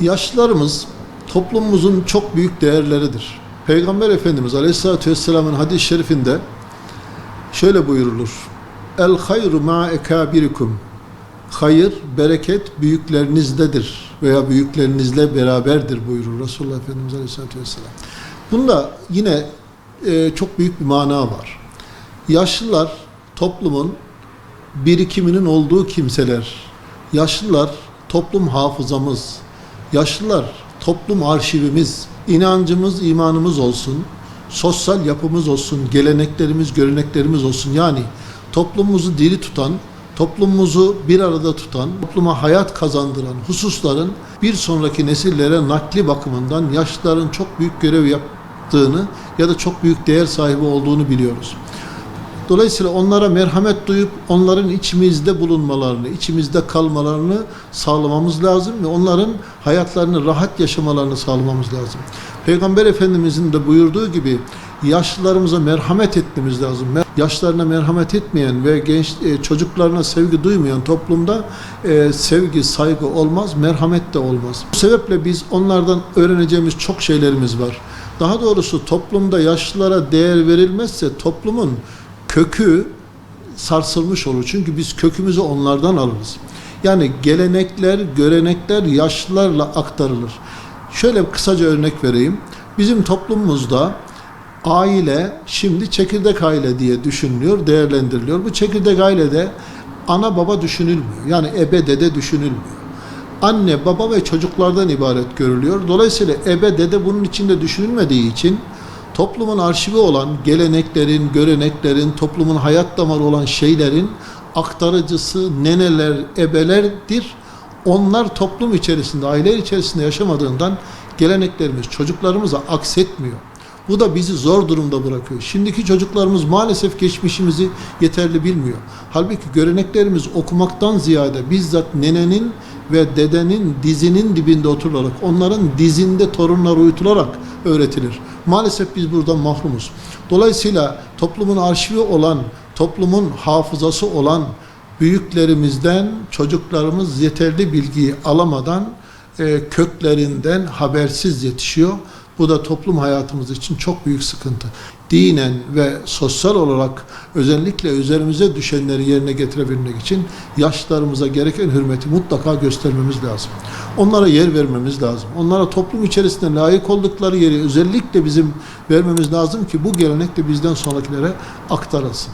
Yaşlılarımız toplumumuzun çok büyük değerleridir. Peygamber Efendimiz Aleyhisselatü Vesselam'ın hadis-i şerifinde şöyle buyurulur. El hayru ma ekabirikum. Hayır, bereket büyüklerinizdedir veya büyüklerinizle beraberdir buyurur Resulullah Efendimiz Aleyhisselatü Vesselam. Bunda yine çok büyük bir mana var. Yaşlılar toplumun birikiminin olduğu kimseler. Yaşlılar toplum hafızamız. Yaşlılar toplum arşivimiz. İnancımız, imanımız olsun. Sosyal yapımız olsun. Geleneklerimiz, göreneklerimiz olsun. Yani toplumumuzu diri tutan, toplumumuzu bir arada tutan, topluma hayat kazandıran hususların bir sonraki nesillere nakli bakımından yaşlıların çok büyük görev yaptığını ya da çok büyük değer sahibi olduğunu biliyoruz. Dolayısıyla onlara merhamet duyup onların içimizde bulunmalarını, içimizde kalmalarını sağlamamız lazım ve onların hayatlarını rahat yaşamalarını sağlamamız lazım. Peygamber Efendimizin de buyurduğu gibi yaşlılarımıza merhamet etmemiz lazım. Yaşlarına merhamet etmeyen ve çocuklarına sevgi duymayan toplumda sevgi, saygı olmaz, merhamet de olmaz. Bu sebeple biz onlardan öğreneceğimiz çok şeylerimiz var. Daha doğrusu toplumda yaşlılara değer verilmezse toplumun kökü sarsılmış olur. Çünkü biz kökümüzü onlardan alırız. Yani gelenekler, görenekler yaşlılarla aktarılır. Şöyle kısaca örnek vereyim. Bizim toplumumuzda aile şimdi çekirdek aile diye düşünülüyor, değerlendiriliyor. Bu çekirdek ailede ana baba düşünülmüyor. Yani ebe dede düşünülmüyor. Anne, baba ve çocuklardan ibaret görülüyor. Dolayısıyla ebe dede bunun içinde düşünülmediği için toplumun arşivi olan geleneklerin, göreneklerin, toplumun hayat damarı olan şeylerin aktarıcısı neneler, ebelerdir. Onlar toplum içerisinde, aile içerisinde yaşamadığından geleneklerimiz çocuklarımıza aksetmiyor. Bu da bizi zor durumda bırakıyor. Şimdiki çocuklarımız maalesef geçmişimizi yeterli bilmiyor. Halbuki göreneklerimiz okumaktan ziyade bizzat nenenin ve dedenin dizinin dibinde oturularak, onların dizinde torunlar uyutularak öğretilir. Maalesef biz buradan mahrumuz. Dolayısıyla toplumun arşivi olan, toplumun hafızası olan büyüklerimizden çocuklarımız yeterli bilgiyi alamadan köklerinden habersiz yetişiyor. Bu da toplum hayatımız için çok büyük sıkıntı. Dinen ve sosyal olarak özellikle üzerimize düşenleri yerine getirebilmek için yaşlılarımıza gereken hürmeti mutlaka göstermemiz lazım. Onlara yer vermemiz lazım. Onlara toplum içerisinde layık oldukları yeri özellikle bizim vermemiz lazım ki bu gelenek de bizden sonrakilere aktarılsın.